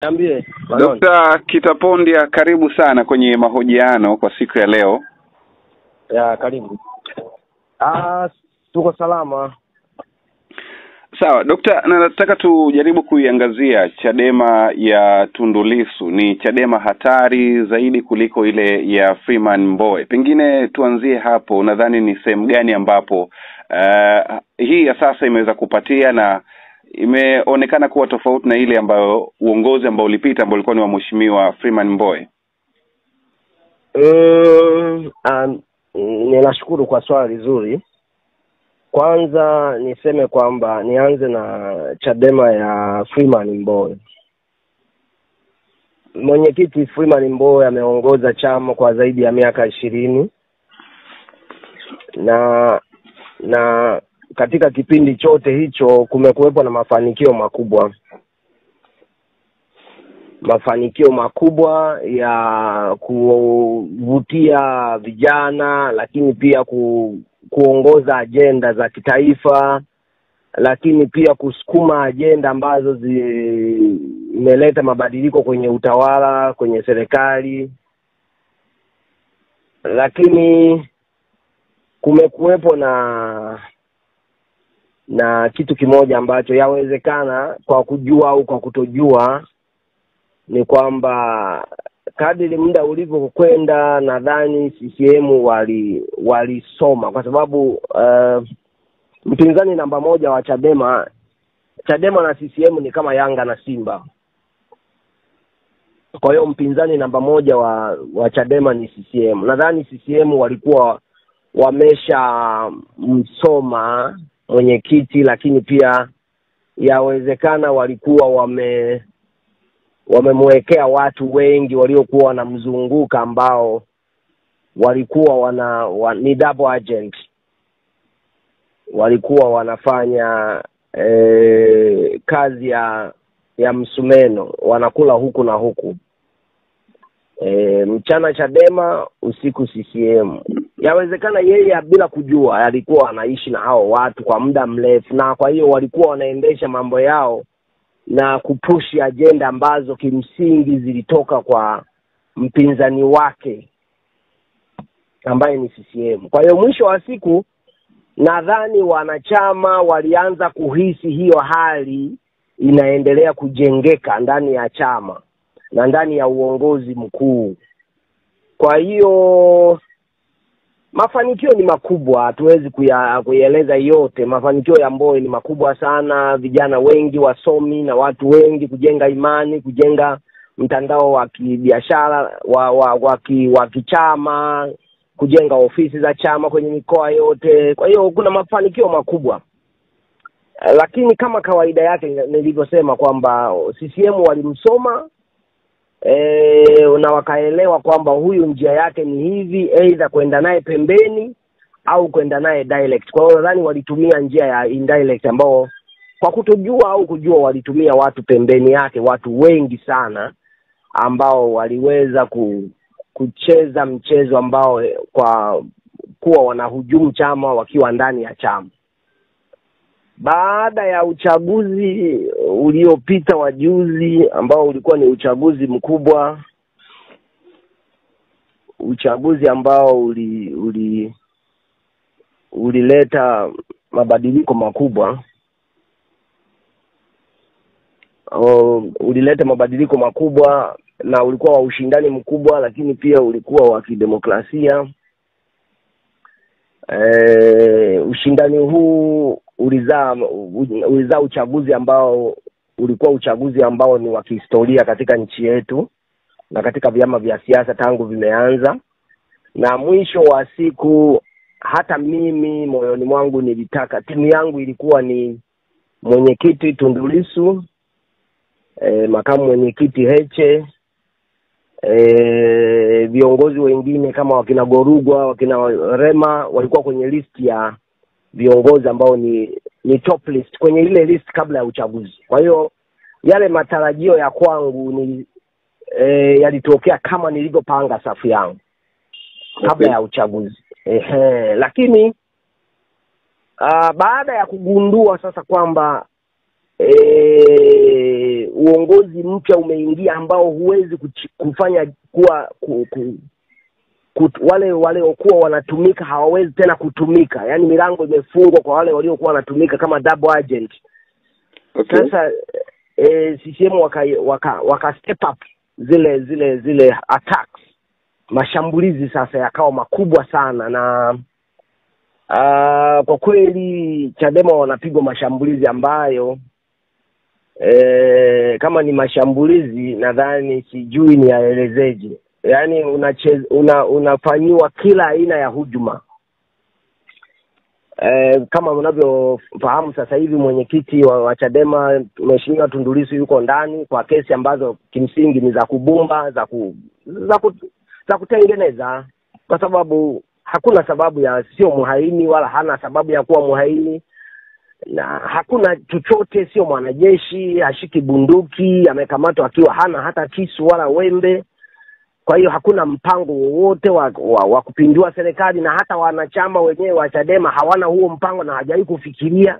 Niambie. Dr. Kitapondia, karibu sana kwenye mahojiano kwa siku ya leo. Ya, karibu. Tuko salama. Sawa, Dr. nataka tujaribu kuiangazia Chadema ya Tundu Lissu. Ni Chadema hatari zaidi kuliko ile ya Freeman Mbowe. Pengine tuanzie hapo. Nadhani ni sehemu gani ambapo hii ya sasa imeweza kupatia na imeonekana kuwa tofauti na ile ambayo uongozi ambao ulipita ambao ulikuwa ni wa Mheshimiwa Freeman Mbowe? Ninashukuru kwa swali zuri. Kwanza niseme kwamba nianze na Chadema ya Freeman Mbowe. Mwenyekiti Freeman Mbowe ameongoza chama kwa zaidi ya miaka 20 na katika kipindi chote hicho kumekuwepo na mafanikio makubwa ya kuvutia vijana, lakini pia kuongoza ajenda za kitaifa, lakini pia kusukuma ajenda ambazo zimeleta mabadiliko kwenye utawala, kwenye serikali. Lakini kumekuwepo na kitu kimoja ambacho yawezekana kwa kujua au kwa kutojua, ni kwamba kadri muda ulivyokwenda nadhani CCM walisoma, kwa sababu mpinzani namba moja wa Chadema na CCM ni kama Yanga na Simba. Kwa hiyo mpinzani namba moja wa Chadema ni CCM. Nadhani CCM walikuwa wamesha msoma mwenyekiti, lakini pia yawezekana walikuwa wamemwekea watu wengi waliokuwa wanamzunguka ambao walikuwa ni double agent. Walikuwa wanafanya kazi ya msumeno, wanakula huku na huku. Mchana Chadema, usiku CCM. Yawezekana yeye bila kujua alikuwa anaishi na hao watu kwa muda mrefu, na kwa hiyo walikuwa wanaendesha mambo yao na kupushi agenda ambazo kimsingi zilitoka kwa mpinzani wake ambaye ni CCM. Kwa hiyo mwisho wa siku nadhani wanachama walianza kuhisi hiyo hali inaendelea kujengeka ndani ya chama na ndani ya uongozi mkuu. Kwa hiyo mafanikio ni makubwa, hatuwezi kuyaeleza yote. Mafanikio ya Mbowe ni makubwa sana, vijana wengi wasomi na watu wengi kujenga imani, kujenga mtandao wa kibiashara wa kichama, kujenga ofisi za chama kwenye mikoa yote. Kwa hiyo kuna mafanikio makubwa. Lakini kama kawaida yake nilivyosema kwamba CCM walimsoma na wakaelewa kwamba huyu njia yake ni hivi, aidha kwenda naye pembeni au kwenda naye direct. Kwa hiyo nadhani walitumia njia ya indirect, ambao kwa kutojua au kujua walitumia watu pembeni yake, watu wengi sana ambao waliweza kucheza mchezo ambao kwa kuwa wanahujumu chama wakiwa ndani ya chama. Baada ya uchaguzi uliopita wa juzi ambao ulikuwa ni uchaguzi mkubwa, uchaguzi ambao ulileta mabadiliko makubwa, na ulikuwa wa ushindani mkubwa, lakini pia ulikuwa wa kidemokrasia. Ushindani huu ulizaa uchaguzi ambao ulikuwa uchaguzi ambao ni wa kihistoria katika nchi yetu na katika vyama vya siasa tangu vimeanza. Na mwisho wa siku hata mimi moyoni mwangu nilitaka timu yangu ilikuwa ni mwenyekiti Tundu Lissu, makamu mwenyekiti Heche, viongozi wengine kama wakina Gorugwa, wakina Rema walikuwa kwenye list ya viongozi ambao ni top list kwenye ile list kabla ya uchaguzi. Kwa hiyo yale matarajio ya kwangu yalitokea kama nilivyopanga safu yangu kabla ya uchaguzi. Lakini baada ya kugundua sasa kwamba uongozi mpya umeingia ambao huwezi kufanya kuwa wale waliokuwa wanatumika hawawezi tena kutumika. Yaani milango imefungwa kwa wale waliokuwa wanatumika kama double agent. Okay. Sasa CCM waka step up zile attacks. Mashambulizi sasa yakawa makubwa sana, na kwa kweli Chadema wanapigwa mashambulizi ambayo kama ni mashambulizi nadhani sijui ni yaelezeje. Yaani unafanyiwa kila aina ya hujuma. Kama unavyofahamu sasa hivi mwenyekiti wa Chadema Mheshimiwa Tundu Lissu yuko ndani kwa kesi ambazo kimsingi ni za kubumba, za kutengeneza, kwa sababu hakuna sababu ya sio muhaini wala hana sababu ya kuwa muhaini, na hakuna chochote, sio mwanajeshi, hashiki bunduki, amekamatwa akiwa hana hata kisu wala wembe. Kwa hiyo hakuna mpango wowote wa kupindua serikali, na hata wanachama wenyewe wa Chadema hawana huo mpango na hajawahi kufikiria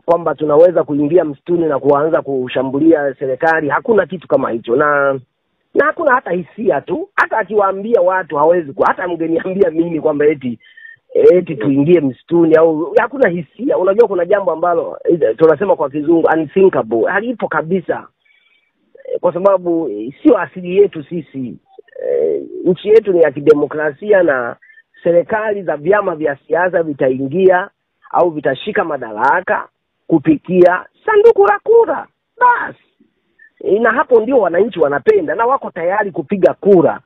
kwamba tunaweza kuingia msituni na kuanza kushambulia serikali. Hakuna kitu kama hicho, na hakuna hata hisia tu. Hata akiwaambia watu hawezi, hata mngeniambia mimi kwamba eti tuingie msituni au, hakuna hisia. Unajua kuna jambo ambalo tunasema kwa kizungu unthinkable, halipo kabisa, kwa sababu sio asili yetu sisi. Nchi yetu ni ya kidemokrasia, na serikali za vyama vya siasa vitaingia au vitashika madaraka kupitia sanduku la kura basi. Na hapo ndio wananchi wanapenda na wako tayari kupiga kura.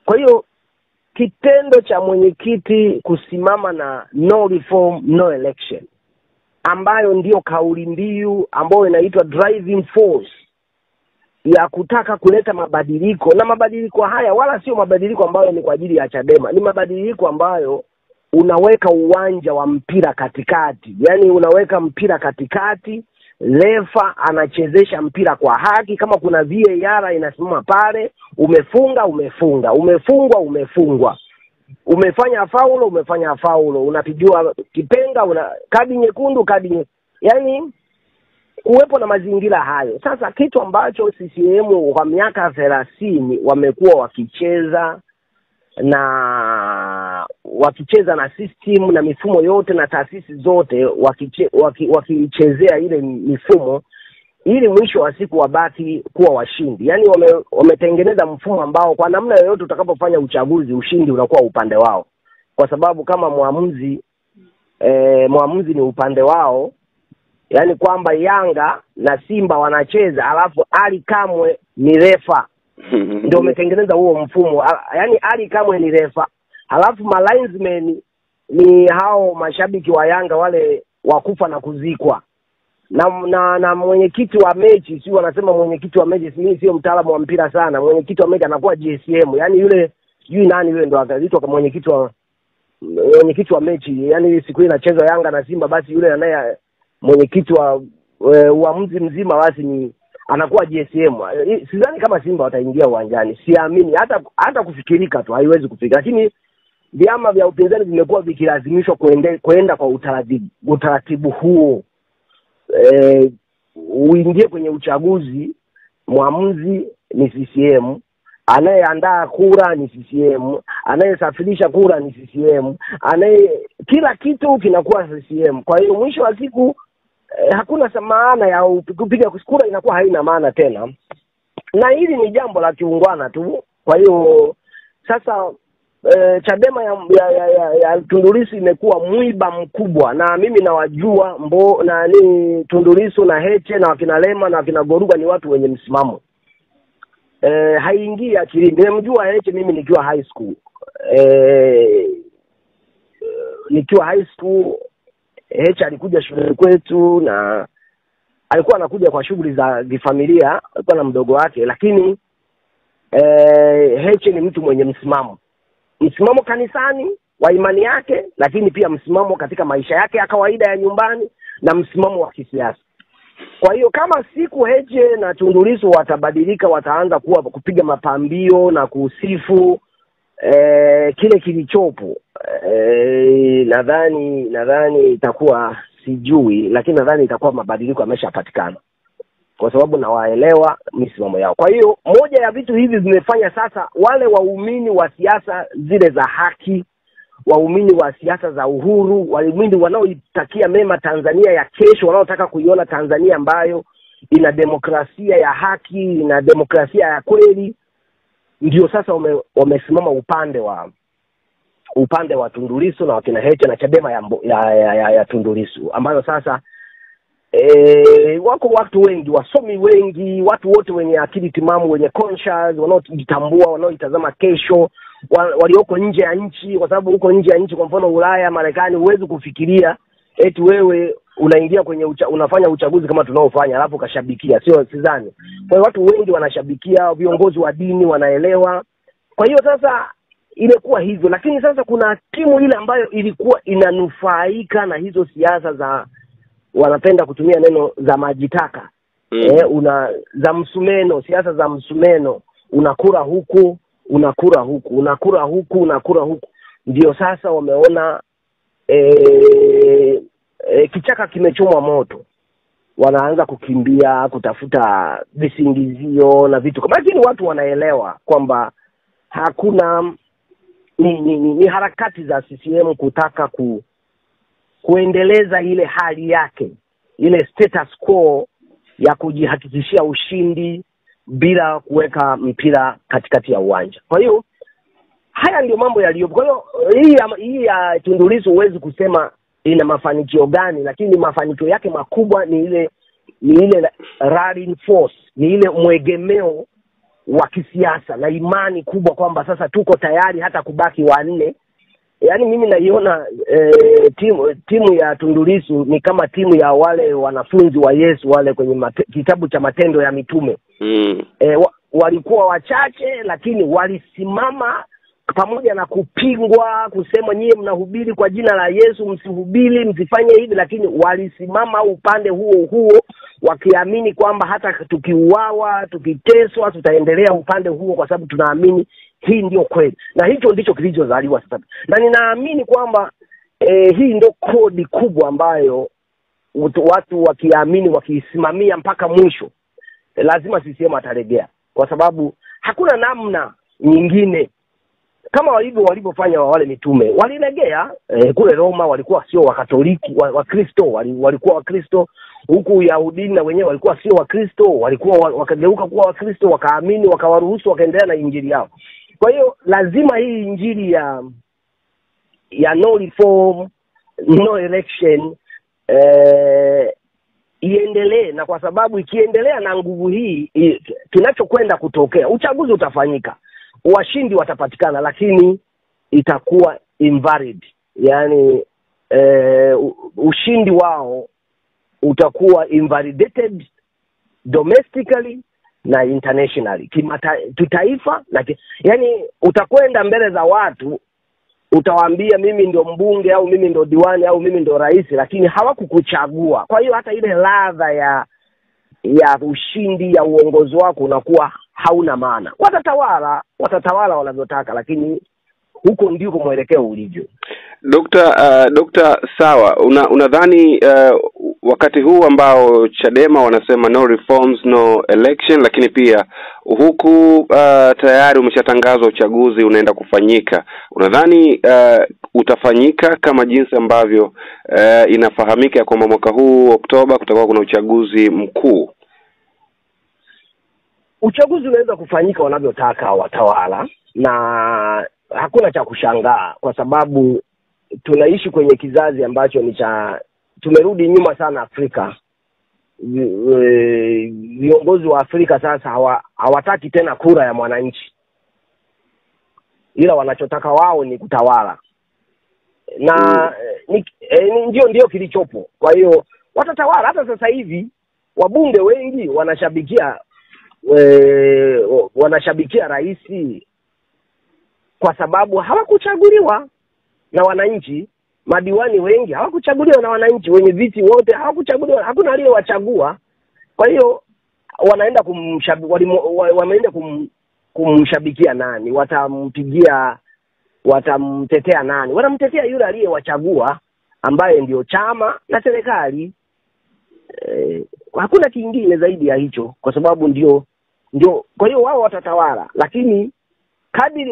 Kwa hiyo kitendo cha mwenyekiti kusimama na no reform no election, ambayo ndio kauli mbiu ambayo inaitwa driving force ya kutaka kuleta mabadiliko, na mabadiliko haya wala sio mabadiliko ambayo ni kwa ajili ya Chadema, ni mabadiliko ambayo unaweka uwanja wa mpira katikati. Yaani unaweka mpira katikati, refa anachezesha mpira kwa haki. Kama kuna VAR inasimama pale, umefunga, umefungwa, umefanya faulo, unapigiwa kipenga, kadi nyekundu, yaani kuwepo na mazingira hayo. Sasa kitu ambacho CCM kwa miaka 30 wamekuwa wakicheza na system na mifumo yote na taasisi zote, wakichezea ile mifumo ili mwisho wa siku wabaki kuwa washindi. Yaani wametengeneza mfumo ambao kwa namna yoyote utakapofanya uchaguzi, ushindi unakuwa upande wao, kwa sababu kama muamuzi ni upande wao. Yaani kwamba Yanga na Simba wanacheza alafu Ali Kamwe ni refa. Ndio umetengeneza huo mfumo. Yaani Ali Kamwe ni refa, alafu linesmen ni hao mashabiki wa Yanga wale wakufa na kuzikwa. Na mwenyekiti wa mechi, si wanasema mwenyekiti wa mechi, mimi sio mtaalamu wa mpira sana. Mwenyekiti wa mechi anakuwa GSM. Yaani yule sijui nani yule ndo akaitwa kama mwenyekiti wa mechi. Yaani siku ile inachezwa Yanga na Simba, basi yule anaye mwenyekiti wa uamuzi mzima basi ni anakuwa GSM. Sidhani kama Simba wataingia uwanjani. Siamini hata kufikirika tu, haiwezi kufika. Lakini vyama vya upinzani vimekuwa vikilazimishwa kwenda kwa utaratibu huo. Uingie kwenye uchaguzi, muamuzi ni CCM, anayeandaa kura ni CCM, anayesafirisha kura ni CCM, kila kitu kinakuwa CCM. Kwa hiyo mwisho wa siku hakuna maana ya kupiga kura, inakuwa haina maana tena. Na hili ni jambo la kiungwana tu. Kwa hiyo sasa Chadema ya Tundu Lissu imekuwa mwiba mkubwa, na mimi nawajua Tundu Lissu na Heche na wakina Lema na wakina Goruga ni watu wenye msimamo. Haingii akilini. Nimemjua Heche mimi nikiwa high school. Heche alikuja shule kwetu na alikuwa anakuja kwa shughuli za kifamilia, alikuwa na mdogo wake, lakini Heche ni mtu mwenye msimamo kanisani wa imani yake, lakini pia msimamo katika maisha yake ya kawaida ya nyumbani, na msimamo wa kisiasa. Kwa hiyo kama siku Heche na Tundu Lissu watabadilika, wataanza kupiga mapambio na kusifu kile kilichopo, nadhani itakuwa sijui, lakini nadhani itakuwa mabadiliko yameshapatikana kwa sababu nawaelewa misimamo yao. Kwa hiyo moja ya vitu hivi vimefanya sasa wale waumini wa siasa zile za haki, waumini wa siasa za uhuru, waumini wanaoitakia mema Tanzania ya kesho, wanaotaka kuiona Tanzania ambayo ina demokrasia ya haki, ina demokrasia ya kweli, ndio sasa wamesimama upande wa Tundu Lissu na wakina Heche na Chadema ya Tundu Lissu, ambayo sasa wako watu wengi, wasomi wengi, watu wote wenye akili timamu, wenye conscience, wanaojitambua, wanaoitazama kesho, walioko nje ya nchi, kwa sababu huko nje ya nchi, kwa mfano Ulaya, Marekani, huwezi kufikiria eti wewe unaingia kwenye unafanya uchaguzi kama tunaofanya alafu kashabikia, sio sidhani. Kwa hiyo watu wengi wanashabikia, viongozi wa dini wanaelewa. Kwa hiyo sasa imekuwa hivyo, lakini sasa kuna timu ile ambayo ilikuwa inanufaika na hizo siasa za, wanapenda kutumia neno za majitaka. Za msumeno, siasa za msumeno, unakura huku, unakura huku, unakura huku, unakura huku. Ndio sasa wameona kichaka kimechomwa moto, wanaanza kukimbia kutafuta visingizio na vitu. Lakini watu wanaelewa kwamba hakuna ni harakati za CCM kutaka kuendeleza ile hali yake, ile status quo ya kujihakikishia ushindi bila kuweka mpira katikati ya uwanja. Kwa hiyo haya ndio mambo yaliyopo. Kwa hiyo hii ya Tundu Lissu huwezi kusema ina mafanikio gani, lakini mafanikio yake makubwa ni ile rallying force, ni ile mwegemeo wa kisiasa na imani kubwa kwamba sasa tuko tayari hata kubaki wanne. Yaani mimi naiona timu ya Tundu Lissu ni kama timu ya wale wanafunzi wa Yesu wale kwenye kitabu cha Matendo ya Mitume. Walikuwa wachache, lakini walisimama pamoja na kupingwa, kusema nyie mnahubiri kwa jina la Yesu, msihubiri, msifanye hivi, lakini walisimama upande huo wakiamini kwamba hata tukiuawa, tukiteswa, tutaendelea upande huo kwa sababu tunaamini hii ndio kweli. Na hicho ndicho kilichozaliwa sasa. Na ninaamini kwamba hii ndio kodi kubwa ambayo watu wakiamini, wakisimamia mpaka mwisho, lazima CCM atarejea, kwa sababu hakuna namna nyingine. Kama walivyofanya wale mitume, walilegea kule Roma, walikuwa sio Wakatoliki, Wakristo, walikuwa Wakristo. Huku Yahudi na wenyewe walikuwa sio Wakristo, walikuwa wakageuka kuwa Wakristo, wakaamini, wakawaruhusu, wakaendelea na injili yao. Kwa hiyo lazima hii injili ya no reform, no election iendelee, na kwa sababu ikiendelea na nguvu hii, kinachokwenda kutokea, uchaguzi utafanyika, washindi watapatikana, lakini itakuwa invalid. Yaani ushindi wao utakuwa invalidated domestically na internationally, kitaifa na yani utakwenda mbele za watu, utawaambia mimi ndio mbunge au mimi ndio diwani au mimi ndio rais, lakini hawakukuchagua. Kwa hiyo hata ile ladha ya ushindi ya uongozi wako unakuwa hauna maana. Watatawala wanavyotaka, lakini huko ndiko mwelekeo ulivyo. Dr. Sawa, unadhani wakati huu ambao Chadema wanasema no reforms no election, lakini pia huku tayari umeshatangazwa uchaguzi unaenda kufanyika, unadhani utafanyika kama jinsi ambavyo inafahamika kwamba mwaka huu Oktoba kutakuwa kuna uchaguzi mkuu? Uchaguzi unaweza kufanyika wanavyotaka watawala, na hakuna cha kushangaa kwa sababu tunaishi kwenye kizazi ambacho tumerudi nyuma sana Afrika. Viongozi wa Afrika sasa hawataki tena kura ya mwananchi, ila wanachotaka wao ni kutawala, na ndio kilichopo. Kwa hiyo watatawala. Hata sasa hivi wabunge wengi wanashabikia rais kwa sababu hawakuchaguliwa na wananchi. Madiwani wengi hawakuchaguliwa na wananchi, wenye viti wote hawakuchaguliwa, hakuna aliyewachagua. Kwa hiyo wameenda kumshabikia nani? Watamtetea nani? Wanamtetea yule aliyewachagua, ambaye ndio chama na serikali. Hakuna kingine zaidi ya hicho, kwa sababu ndio kwa hiyo wao watatawala, lakini kadiri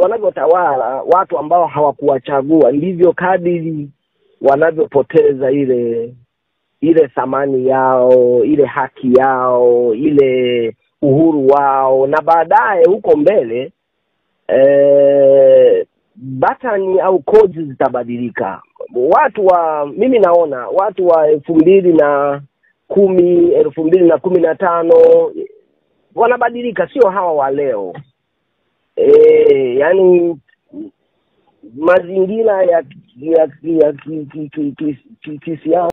wanavyotawala watu ambao hawakuwachagua, ndivyo kadiri wanavyopoteza ile thamani yao, ile haki yao, ile uhuru wao, na baadaye huko mbele batani au codes zitabadilika. Mimi naona watu wa 2010, 2015 wanabadilika, sio hawa wa leo. Yani mazingira ya kisiasa